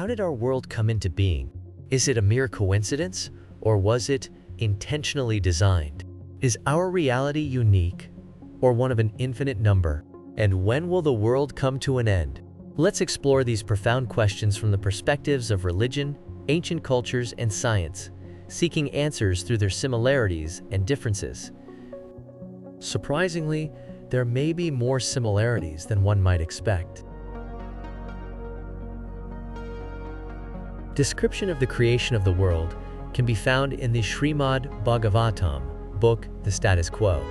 how did our world come into being? Is it a mere coincidence, or was it intentionally designed? Is our reality unique, or one of an infinite number? And when will the world come to an end? Let's explore these profound questions from the perspectives of religion, ancient cultures, and science, seeking answers through their similarities and differences. Surprisingly, there may be more similarities than one might expect. Description of the creation of the world can be found in the Srimad-Bhagavatam book, The Status Quo.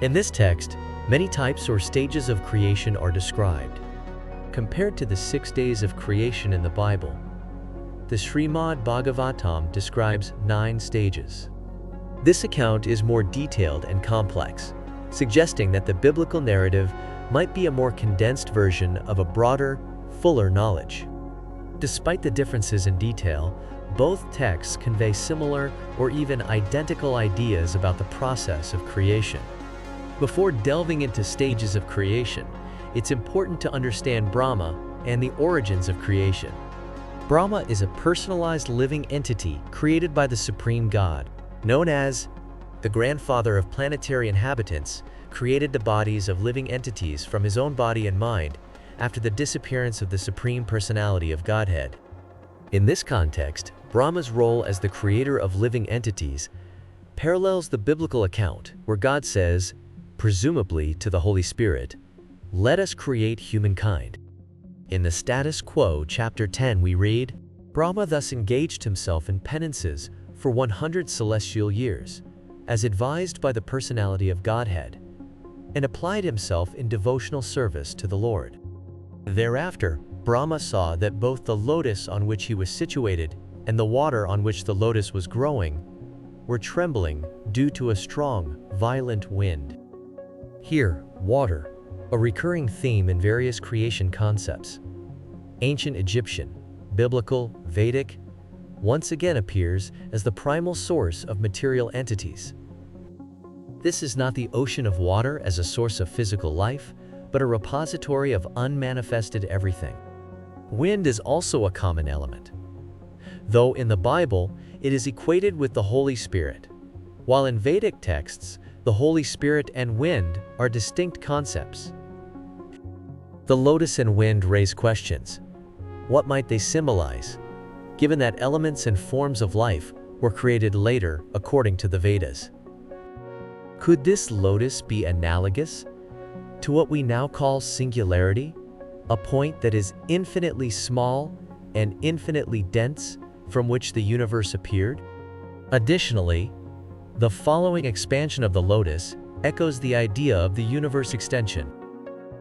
In this text, many types or stages of creation are described. Compared to the 6 days of creation in the Bible, the Srimad-Bhagavatam describes 9 stages. This account is more detailed and complex, suggesting that the biblical narrative might be a more condensed version of a broader, fuller knowledge. Despite the differences in detail, both texts convey similar or even identical ideas about the process of creation. Before delving into stages of creation, it's important to understand Brahmā and the origins of creation. Brahmā is a personalized living entity created by the Supreme God, known as the grandfather of planetary inhabitants, created the bodies of living entities from his own body and mind after the disappearance of the Supreme Personality of Godhead. In this context, Brahma's role as the creator of living entities parallels the biblical account where God says, presumably to the Holy Spirit, "Let us create humankind." In the Status Quo, chapter 10, we read, Brahmā thus engaged himself in penances for 100 celestial years, as advised by the personality of Godhead, and applied himself in devotional service to the Lord. Thereafter, Brahmā saw that both the lotus on which he was situated and the water on which the lotus was growing were trembling due to a strong, violent wind. Here, water, a recurring theme in various creation concepts, ancient Egyptian, biblical, Vedic, once again appears as the primal source of material entities. This is not the ocean of water as a source of physical life, but a repository of unmanifested everything. Wind is also a common element, though in the Bible it is equated with the Holy Spirit, while in Vedic texts, the Holy Spirit and wind are distinct concepts. The lotus and wind raise questions. What might they symbolize, given that elements and forms of life were created later according to the Vedas? Could this lotus be analogous to what we now call singularity, a point that is infinitely small and infinitely dense from which the universe appeared? Additionally, the following expansion of the lotus echoes the idea of the universe extension.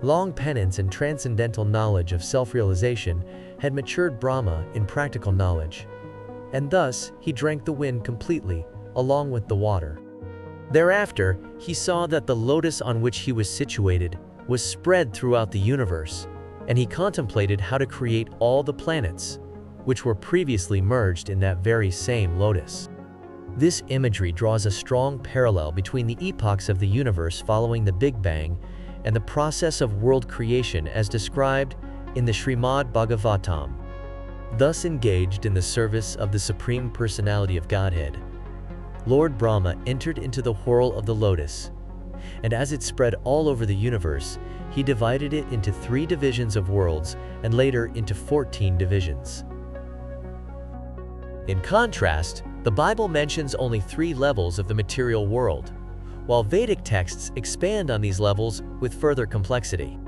Long penance and transcendental knowledge of self-realization had matured Brahmā in practical knowledge, and thus he drank the wind completely, along with the water. Thereafter, he saw that the lotus on which he was situated was spread throughout the universe, and he contemplated how to create all the planets, which were previously merged in that very same lotus. This imagery draws a strong parallel between the epochs of the universe following the Big Bang and the process of world creation as described in the Srimad-Bhagavatam. Thus engaged in the service of the Supreme Personality of Godhead, Lord Brahmā entered into the whorl of the lotus, and as it spread all over the universe, he divided it into 3 divisions of worlds and later into 14 divisions. In contrast, the Bible mentions only 3 levels of the material world, while Vedic texts expand on these levels with further complexity.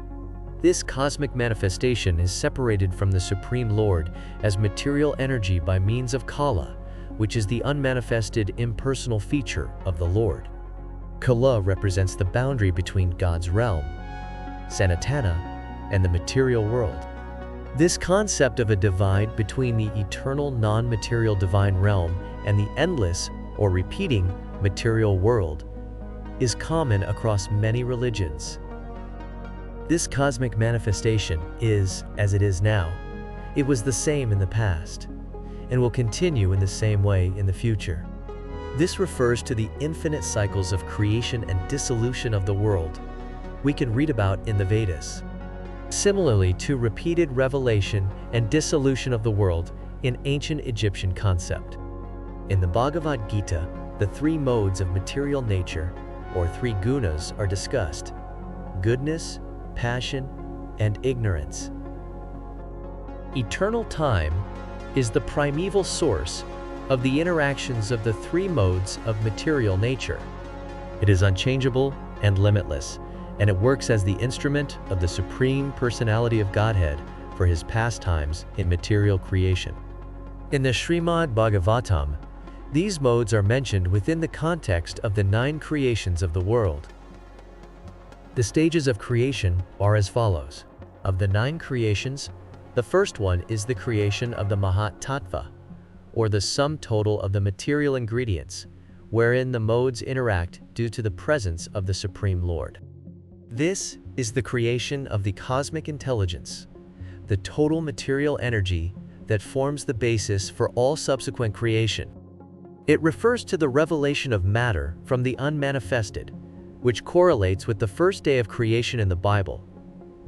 This cosmic manifestation is separated from the Supreme Lord as material energy by means of Kala, which is the unmanifested impersonal feature of the Lord. Kala represents the boundary between God's realm, Sanatana, and the material world. This concept of a divide between the eternal non-material divine realm and the endless, or repeating, material world is common across many religions. This cosmic manifestation is, as it is now, it was the same in the past, and will continue in the same way in the future. This refers to the infinite cycles of creation and dissolution of the world we can read about in the Vedas. similarly to repeated revelation and dissolution of the world in ancient Egyptian concept. In the Bhagavad Gita, the three modes of material nature, or three gunas, are discussed: goodness, passion, and ignorance. Eternal time is the primeval source of the interactions of the three modes of material nature. It is unchangeable and limitless, and it works as the instrument of the Supreme Personality of Godhead for his pastimes in material creation. In the Srimad-Bhagavatam, these modes are mentioned within the context of the 9 creations of the world. The stages of creation are as follows. Of the 9 creations, the first one is the creation of the Mahat Tattva, or the sum total of the material ingredients, wherein the modes interact due to the presence of the Supreme Lord. This is the creation of the cosmic intelligence, the total material energy that forms the basis for all subsequent creation. It refers to the revelation of matter from the unmanifested, which correlates with the first day of creation in the Bible,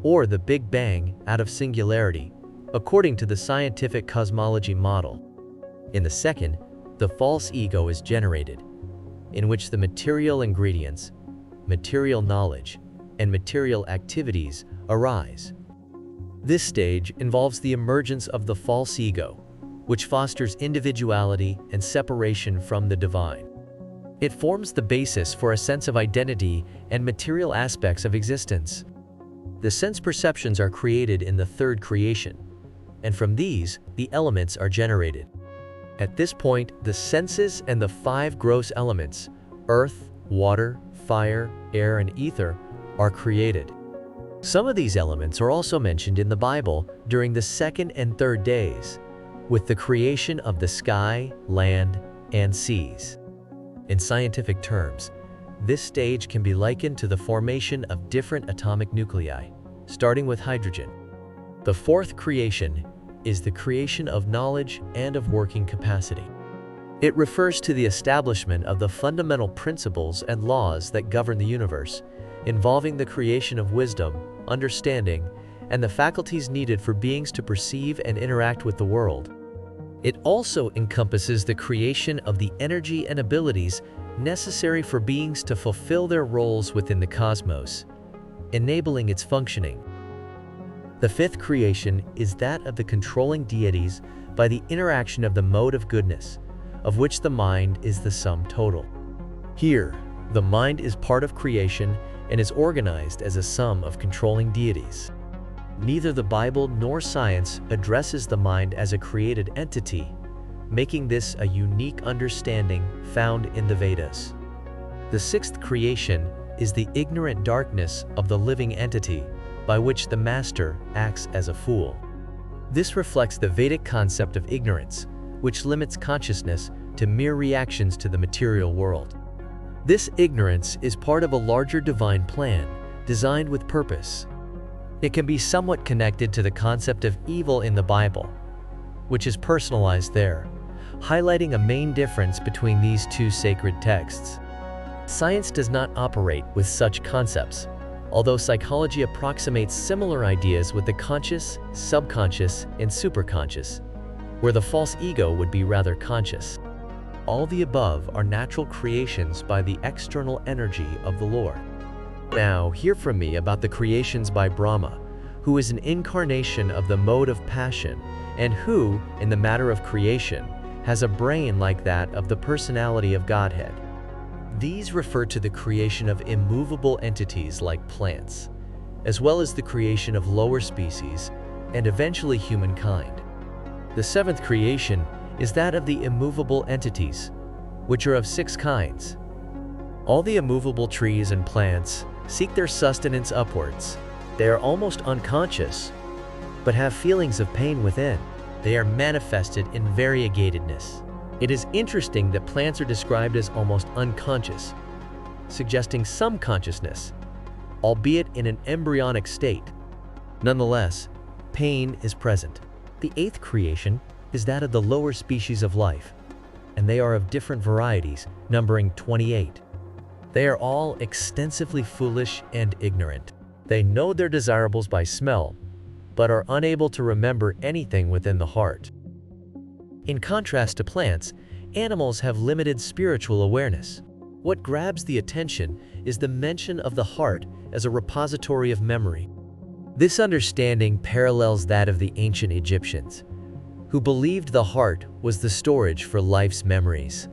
or the Big Bang out of singularity, according to the scientific cosmology model. In the second, the false ego is generated, in which the material ingredients, material knowledge, and material activities arise. This stage involves the emergence of the false ego, which fosters individuality and separation from the divine. It forms the basis for a sense of identity and material aspects of existence. The sense perceptions are created in the third creation, and from these, the elements are generated. At this point, the senses and the 5 gross elements, earth, water, fire, air, and ether, are created. Some of these elements are also mentioned in the Bible during the second and third days, with the creation of the sky, land, and seas. In scientific terms, this stage can be likened to the formation of different atomic nuclei, starting with hydrogen. The fourth creation is the creation of knowledge and of working capacity. It refers to the establishment of the fundamental principles and laws that govern the universe, involving the creation of wisdom, understanding, and the faculties needed for beings to perceive and interact with the world. It also encompasses the creation of the energy and abilities necessary for beings to fulfill their roles within the cosmos, enabling its functioning. The fifth creation is that of the controlling deities by the interaction of the mode of goodness, of which the mind is the sum total. Here, the mind is part of creation and is organized as a sum of controlling deities. Neither the Bible nor science addresses the mind as a created entity, making this a unique understanding found in the Vedas. The sixth creation is the ignorant darkness of the living entity, by which the master acts as a fool. This reflects the Vedic concept of ignorance, which limits consciousness to mere reactions to the material world. This ignorance is part of a larger divine plan, designed with purpose. It can be somewhat connected to the concept of evil in the Bible, which is personalized there, highlighting a main difference between these two sacred texts. Science does not operate with such concepts, although psychology approximates similar ideas with the conscious, subconscious, and superconscious, where the false ego would be rather conscious. All the above are natural creations by the external energy of the Lord. Now, hear from me about the creations by Brahmā, who is an incarnation of the mode of passion, and who, in the matter of creation, has a brain like that of the personality of Godhead. These refer to the creation of immovable entities like plants, as well as the creation of lower species, and eventually humankind. The seventh creation is that of the immovable entities, which are of 6 kinds. All the immovable trees and plants seek their sustenance upwards. They are almost unconscious, but have feelings of pain within. They are manifested in variegatedness. It is interesting that plants are described as almost unconscious, suggesting some consciousness, albeit in an embryonic state. Nonetheless, pain is present. The 8th creation is that of the lower species of life, and they are of different varieties, numbering 28. They are all extensively foolish and ignorant. They know their desirables by smell, but are unable to remember anything within the heart. In contrast to plants, animals have limited spiritual awareness. What grabs the attention is the mention of the heart as a repository of memory. This understanding parallels that of the ancient Egyptians, who believed the heart was the storage for life's memories.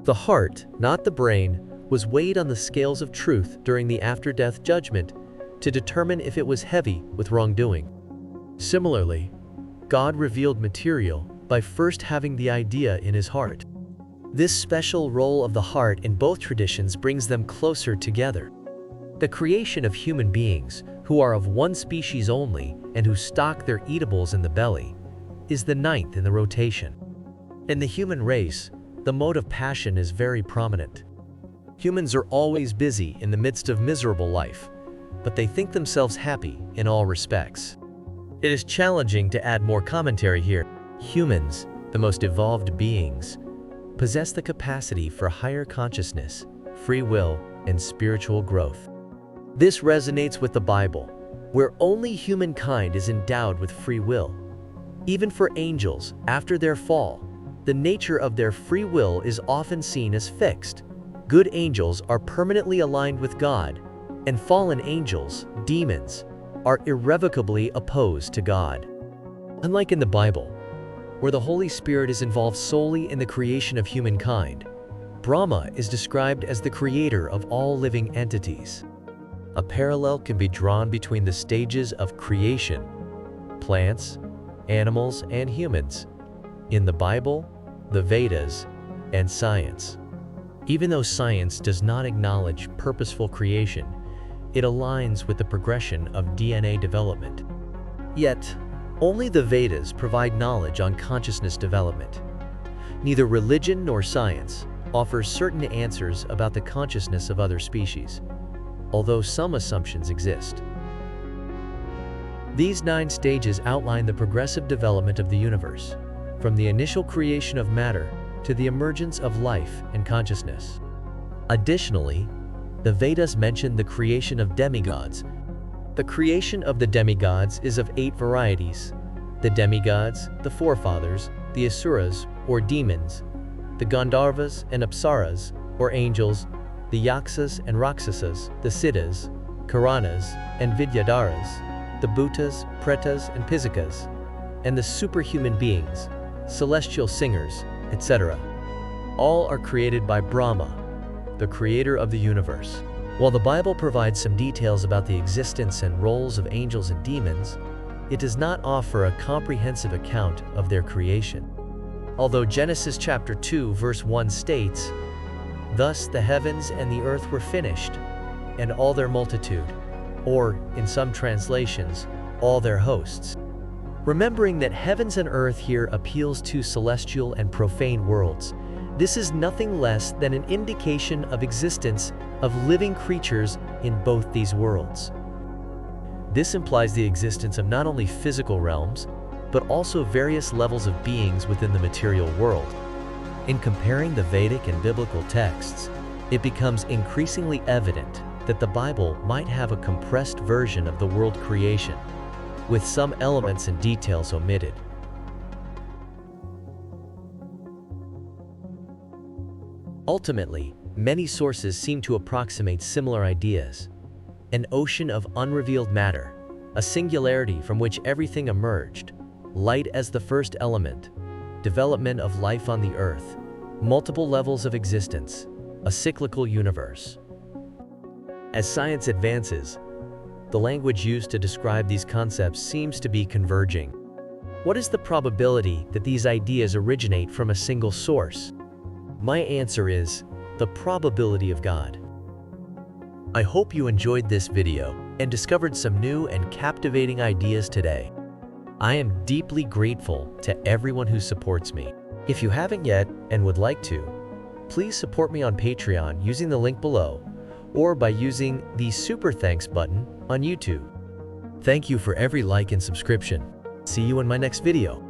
The heart, not the brain, was weighed on the scales of truth during the after-death judgment to determine if it was heavy with wrongdoing. Similarly, God revealed material by first having the idea in his heart. This special role of the heart in both traditions brings them closer together. The creation of human beings, who are of one species only and who stock their eatables in the belly, is the ninth in the rotation. In the human race, the mode of passion is very prominent. Humans are always busy in the midst of miserable life, but they think themselves happy in all respects. It is challenging to add more commentary here. Humans, the most evolved beings, possess the capacity for higher consciousness, free will, and spiritual growth. This resonates with the Bible, where only humankind is endowed with free will. Even for angels, after their fall, the nature of their free will is often seen as fixed. Good angels are permanently aligned with God, and fallen angels, demons, are irrevocably opposed to God. Unlike in the Bible, where the Holy Spirit is involved solely in the creation of humankind, Brahmā is described as the creator of all living entities. A parallel can be drawn between the stages of creation, plants, animals, and humans, in the Bible, the Vedas, and science. Even though science does not acknowledge purposeful creation, it aligns with the progression of DNA development. Yet, only the Vedas provide knowledge on consciousness development. Neither religion nor science offers certain answers about the consciousness of other species, although some assumptions exist. These 9 stages outline the progressive development of the universe, from the initial creation of matter to the emergence of life and consciousness. Additionally, the Vedas mention the creation of demigods. The creation of the demigods is of 8 varieties: the demigods, the forefathers, the asuras, or demons, the Gandharvas and Apsaras, or angels, the Yaksas and Rakshasas, the Siddhas, Karanas, and Vidyadharas, the Bhutas, Pretas, and Pisikas, and the superhuman beings, celestial singers, etc. All are created by Brahmā, the creator of the universe. While the Bible provides some details about the existence and roles of angels and demons, it does not offer a comprehensive account of their creation. Although Genesis chapter 2 verse 1 states, "Thus the heavens and the earth were finished, and all their multitude," or, in some translations, all their hosts. Remembering that heavens and earth here appeals to celestial and profane worlds, this is nothing less than an indication of existence of living creatures in both these worlds. This implies the existence of not only physical realms, but also various levels of beings within the material world. In comparing the Vedic and biblical texts, it becomes increasingly evident that the Bible might have a compressed version of the world creation, with some elements and details omitted. Ultimately, many sources seem to approximate similar ideas: an ocean of unrevealed matter, a singularity from which everything emerged, light as the first element, development of life on the earth, multiple levels of existence, a cyclical universe. As science advances, the language used to describe these concepts seems to be converging. What is the probability that these ideas originate from a single source? My answer is the probability of God. I hope you enjoyed this video and discovered some new and captivating ideas today. I am deeply grateful to everyone who supports me. If you haven't yet and would like to, please support me on Patreon using the link below or by using the Super Thanks button on YouTube. Thank you for every like and subscription. See you in my next video.